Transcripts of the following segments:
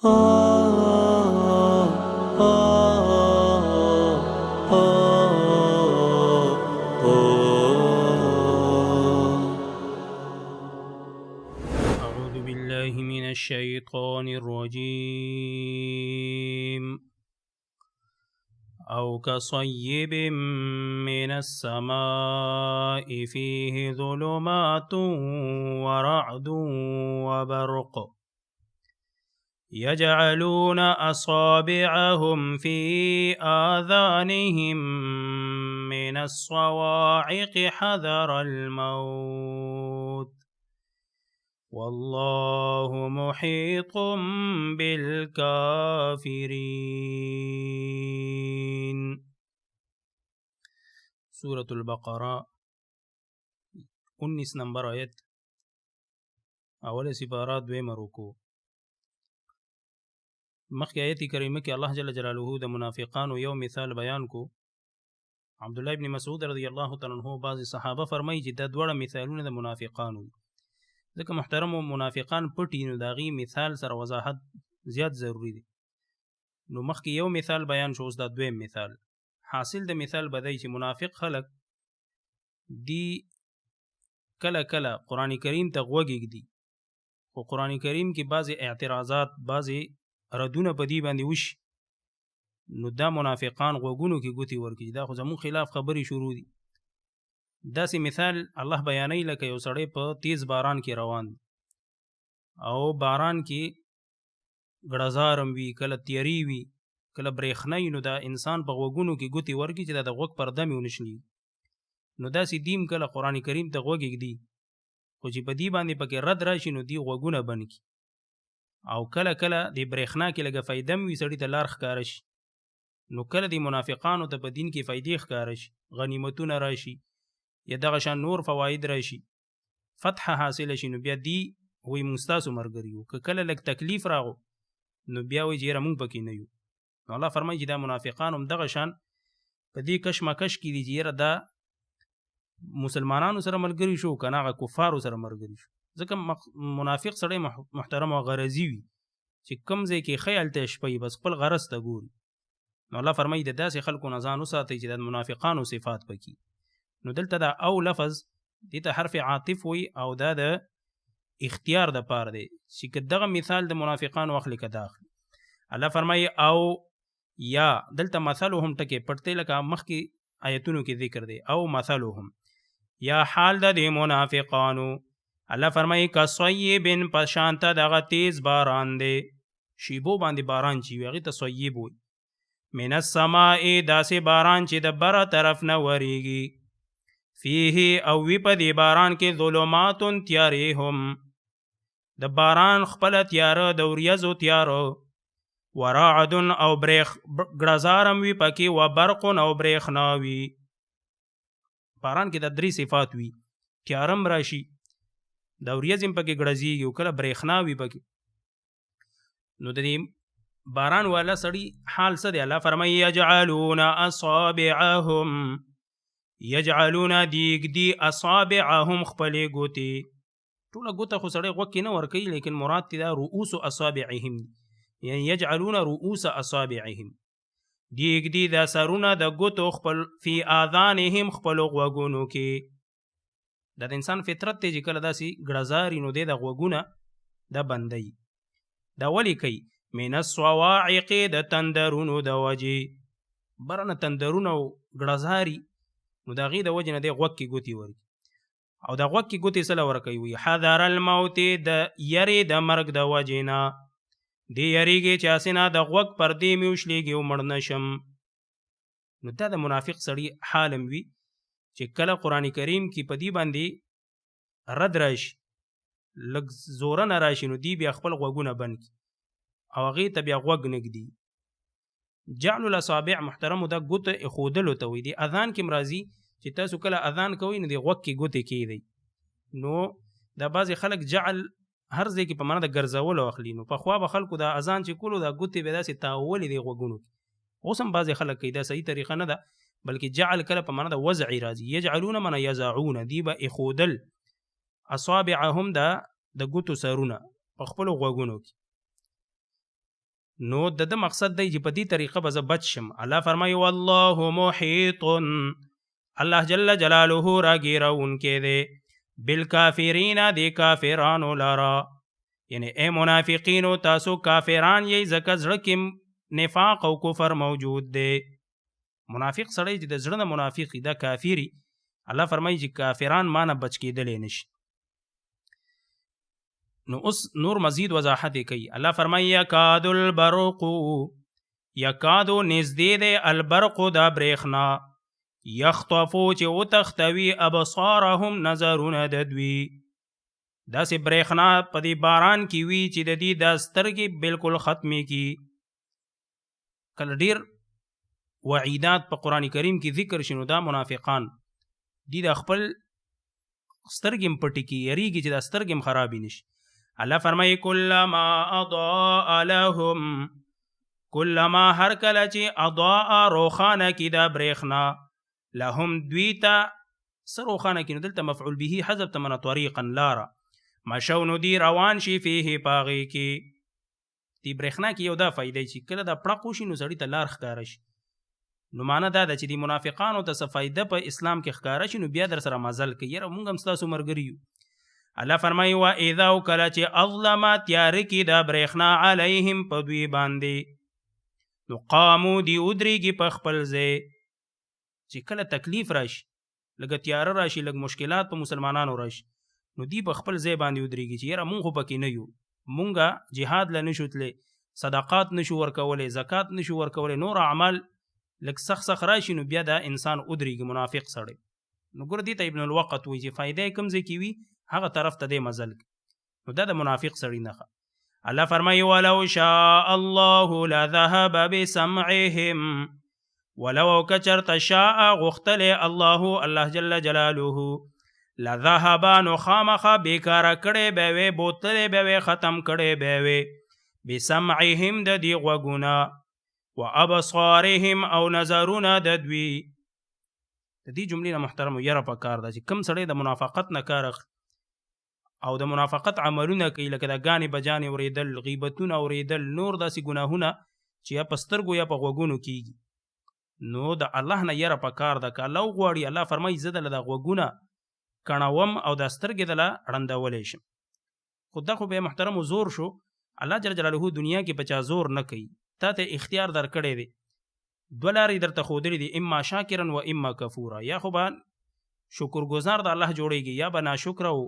أعوذ بالله من الشيطان الرجيم أو كصيب من السماء فيه ظلمات ورعد وبرق يجعلون أصابعهم في آذانهم من الصواعق حذر الموت والله محيط بالكافرين. سورة البقرة 19 نمبر آیت اول سپارات دویم رکوع. مخی آیت کریمه کې الله جل جلاله د منافقانو یو مثال بیان کو. عبدالله ابن مسعود رضی الله تعالی عنہ بعض صحابه فرمایي چې دا دوړه مثالونه د منافقانو ځکه محترم منافقان پټي نو داغي مثال سره وضاحت زیات ضروری دی. نو مخکې یو مثال بیان شو، اوس دا دویم مثال. حاصل د مثال بدای چې منافق خلق دی کله کله قرآن کریم ته غوږ ږدي، خو قرآن کریم کې بعضی اعتراضات بعضی ردونه په دې باندې وشي، نو دا منافقان غوږونو کې ګوتې ورکړي، دا خو زموږ خلاف خبرې شروع دي. داسې مثال الله بیانوي لکه یو سړی په تیز باران کې روان دی او باران کې ګړزارم وي، کله تیری وي، کله برېښنا وي، نو دا انسان په غوږونو کې ګوتې ورکړي چې دا د غوږ پرده مې ونه شلېږي. نو داسې دیم کله قرآن کریم ته غوږ ږدي، خو چې په دې باندې پکې رد راشي نو دې غوږونه بند کړي. او کله کله د برېښنا کې لږه فایده هم وي، سړي ته لار ښکاره شي، نو کله د منافقانو ته په دین کې فایدې ښکاره شي، غنیمتونه راشي یا دغه شان نور فواید راشي، فتح حاصل شي، نو بیا دی وایي موږ ستاسو ملګري یو. که کله لږ تکلیف راغو نو بیا وایي چې یاره موږ پکې نه یو. نو الله فرمایي چې دا منافقان هم دغه شان په دې کشمکش کې دي چې یاره دا مسلمانانو سره ملګري شو که نه هغه کفارو سره ملګري شو. ځکه منافق سړی محترم او غرضي وي چې کوم ځای کې ښه هلته شپوي، بس خپل غرض ته ګوري. نو الله فرمایي د داسې خلکو نه ځان وساتئ چې د منافقانو صفات پکې. نو دلته دا او لفظ دې ته حرف عاطف وي او دا د اختیار د پاره دی چې که دغه مثال د منافقانو اخلي که دا اخلي. الله فرمایي او یا دلته مثلهم ټکې پټ دی لکه مخکې آیتونو کې ذکر دی. او مثلهم یا حال د دې منافقانو، الله فرمایي کصیب پشانته دغه تیز باران دی، شیبو باندې باران چې وي هغې ته صیب وي. من السماء داسې باران چې د بره طرف نه وریږي، فیه او وی په دې باران کې ظلمات تیارې هم، د باران خپله تیاره د وریځو تیاره، ورعد او ګړزارم وي پکې، و برق او برېښنا وي. باران کې د درې صفات وي، تیارم راشي، د وریځ هم پکې ګړزیږي او کله برېښنا وي پکې. نو د دې باران والا سړي حال څه دی؟ الله فرمایي یجعلون اصابعهم، یجعلون دیږدي اصابعهم خپلې ګوتې. ټوله ګوته خو سړی غوږ کې نه ورکوي، لیکن مراد تی دا رؤوس اصابعهم، یعنی یجعلون رؤوس اصابعهم، دیږدي دا سرونه د ګوتو خپل، فی آذانهم خپلو غوږونو کې. دا د انسان فطرت دی چې کله داسې ګړزاري نو دی د غوږونه دا بندوي. دا ولې کوي؟ من الصواعق د تندرونو د وجې، بره نه تندرونه او ګړزاري نو د هغې د وجې نه دی غوږ کې ګوتې ورکړي. او د غوږ کې ګوتې څه له ورکوي؟ حذر الموت د یرې د مرګ د وجې نه، دې یریږي چې هسې نه د غوږ پردې مې وشلېږي او مړ نه شم. نو دا د منافق سړي حالم وي چې کله قرآن کریم کې په دې باندې رد راشي، لږ زوره نه راشي، نو دی بیا خپل غوږونه بند کړي او هغې ته بیا غوږ نږدي. جعل الاصابع محترمو دا ګوته ایښودلو ته وایي. د اذان کې راځي چې تاسو کله اذان کوئ نو د غوږ کې ګوتې کېږدئ. نو دا بعضې خلک جعل هر ځای کې په معنا د ګرځولو اخلي. نو پخوا به خلکو دا اذان چې کولو دا ګوتې به داسې تاولې دی غوږونو کې. اوس هم بعضې خلک کوي، دا صحیح طریقه نه ده، بلکې جعل کله په معنا د وضعي راځي. یجعلون معنا یزعون، دی به ایښودل اصابعهم دا د ګوتو سرونه په خپلو غوږونو کې. نو د مقصد دی چې په دې طریقه به زه بچ شم. الله فرمایي والله محیط، الله جل جلاله راګیرونکی دی بالکافرین دی کافرانو لرا، یعنی اے منافقینو تاسو کافران یې ځکه زړه کې نفاق او کفر موجود دی. منافق سړی چې د زړه نه منافق دا کافری، الله فرمایي چې کافران ما نه بچ کېدلی نشي. نو اوس نور مزید وضاحت کوي. الله فرمایي یکاد البرق، یکادو نږدې دی البرق دا برېښنا، یخطفو چې وتختوي ابصارهم نظرونه د دوی. داسې برېښنا په دې باران کې وي چې د دې دا سترګې بالکل ختمې کی. کله ډیر وعیدات په قرآن کریم کې ذکر شنو دا منافقان دي د خپل سترګې پټې کی، یریږي چې دا سترګې خرابې نشي. الله فرمایي کلما اضاء لهم، کلما هر کله چې اضاء روخانه کی دا برېښنا، لهم دوی ته څه روخانه کی؟ نو دلته مفعول به حذف ته من طریقا لاره، مشو نو دی روان شي فيه پاغي کې. دی برېښنا کې یو دا فایده چې کله دا پړق وشي نو سړي ته لار ښکاره شي. نو معنی دا ده چې دی منافقانو ته څه فایده په اسلام کې ښکاره شي نو بیا در سره مزل کوي، یاره مونږ هم ستاسو ملګري یو. الله فرمایي و اذا کله چې اظلم تیاره کې دا برېښنا علیهم په دوی باندې، نو قامو دی ودرېږي په خپل ځای. چې کله تکلیف راشي، لږه تیاره راشي، لږ مشکلات په مسلمانانو راشي، نو دی په خپل ځای باندې ودرېږي چې یاره مونږ خو پکې نه یو، مونږه جهاد له نشو تللی، صدقات نشو ورکولی، زکات نشو ورکولی، نور اعمال لږ سخت سخت راشي، نو بیا دا انسان ودرېږي منافق سړی. نو ګوره دې ته ابن الوقت وایي چې فایده یې کوم ځای کې وي هغه طرف ته دی مزل کوي. نو دا د منافق سړي نښه. الله فرمایي ولو شاء الله لذهب بسمعهم، ولو کچرته شاء غختلی الله جل جلاله، لذهب نو خامخه بیکاره کړی به وی، بوتلی به وی، ختم کړی به وی، بسمعهم د دې غوږونه، و ابصارهم او نظرونه د دوی. د دې جملې نه محترمو یره پکار ده چې کوم سړی د منافقت نه کار اخلي او د منافقت عملونه کوي، لکه د ګانې بجانې اورېدل، غیبتونه اورېدل، نور داسې ګناهونه چې یا په سترګو یا په غوږونو کېږي، نو د الله نه یره پکار ده. که الله وغواړي الله فرمایي زه دله د غوږونه کڼوم او د سترګې دله ړندولی شم. خو دا خو بیا محترمو زور شو. الله جل جلاله دنیا کې په چا زور نه کوي، تا ته اختیار در کړی دی، دوه لارې درته ښودلي دي، اما شاکرا و اما کفورا. یا خو به شکرګزار د الله جوړیږي یا به ناشکره او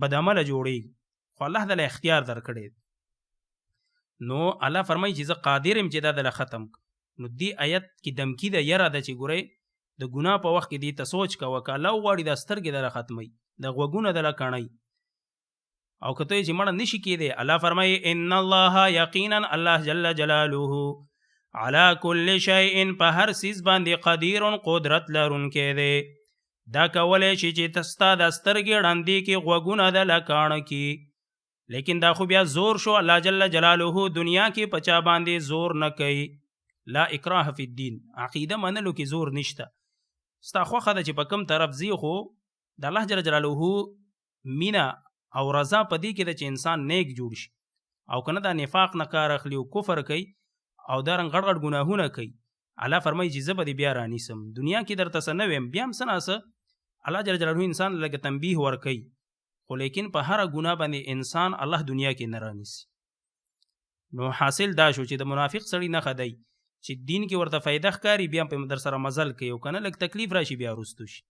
بدعمله جوړیږي، خو الله دله اختیار در کړی دی. نو الله فرمایي چې زه قادر یم چې دا دله ختم کړم. نو دې آیت کې دمکی ده، یره ده چې ګورئ د ګناه په وخت کې دې ته سوچ کوه، که الله وغواړي دا سترګې دله ختموي، د غوږونه دله کڼئ، او که ته یې چې مړه نشي کېدی، الله فرمایي ان الله یقینا الله جل جلاله علی کل شیء په هر څیز باندې قدیر قدرت لرونکی دی. دا کولی شي چې ته ستا د سترګې ړندې کې غوږونه دله کاڼه کي، لیکن دا خو بیا زور شو. الله جل جلاله دنیا کې په چا باندې زور نه کوي. لا اکراه فی الدین، عقیده منلو کې زور نشته. ستا خوښه ده چې په کوم طرف ځي، خو د الله جل جلاله مینه او رضا په دې کې ده چې انسان نیک جوړ شي، او کنه دا نفاق نه کار اخلي او کفر کوي او دا رنګ غټ غټ ګناهونه کوي. الله فرمایي چې زه به دې بیا رانیسم، دنیا کې درته څه نه ویم، بیا هم څه ناڅه الله جل جلاله انسان لږ تنبیه ورکوي، خو لیکن په هره ګناه باندې انسان الله دنیا کې نه رانیسي. نو حاصل دا شو چې د منافق سړي نښه دی چې دین کې ورته فایده ښکاري، بیا په در سره مزل کوي، او کنه لږ تکلیف راشي بیا وروستو شي.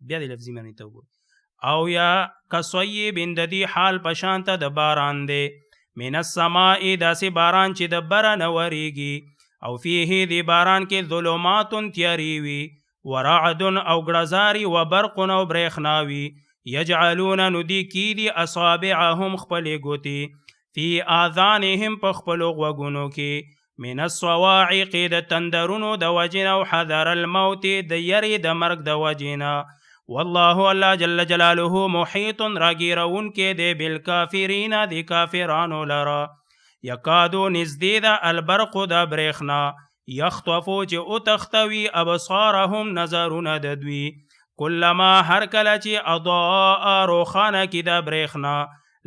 بیا د لفظي معنی ته وګورئ. او یا کصیب د دې حال په شانته د باران دی، من السماء داسې باران چې د بره نه ورېږي، او فیه د باران کې ظلمات تیارې وي، ورعد او ګړزاري، و برق او برېښنا وي، یجعلون نو دی کیدي اصابعهم خپلې ګوتې، فی آذانهم په خپلو غوږونو کې، من الصواعق د تندرونو د وجې او حذر الموت د یرې د مرګ د وجې نه. والله الله جل جلاله محیط راګیرون کې دی بالکافرین د کافرانو لرا. یکادو نږدې ده البرق د برېښنا، یخطفو چې وتختوي ابصارهم نظرونه د دوی، کلما هر کله چې اضاء روښانه کې د برېښنا،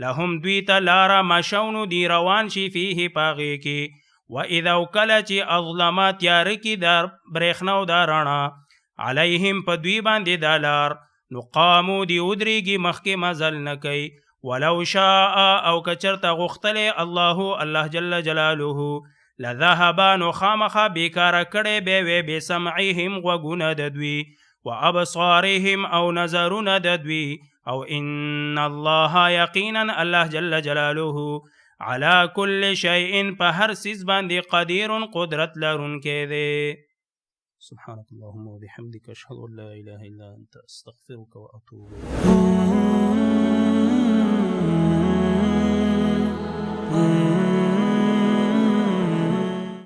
لهم دوی ته لاره مشونو دی روان شي فیه پاغې کې، واذا کله چې اظلما تیار کی د برېښنا او د رڼا علیهم په دوی باندې د لار نو قامو دی ودرېږي مخکې مزل نه کوي ولو شاء او کچرته غوښتلې الله جل جلاله لذهبا نو خامخا بیکاره کړی به وی بسمعهم غوږونه د دوی وابصارهم او نظرونه د دوی او ان الله یقینا الله جل جلاله على كل شيء په هر څیز باندې قدیر قدرت لرونکی دی. سبحانك اللهم وبحمدك اشهد ان لا اله الا انت استغفرك واتوب اليك.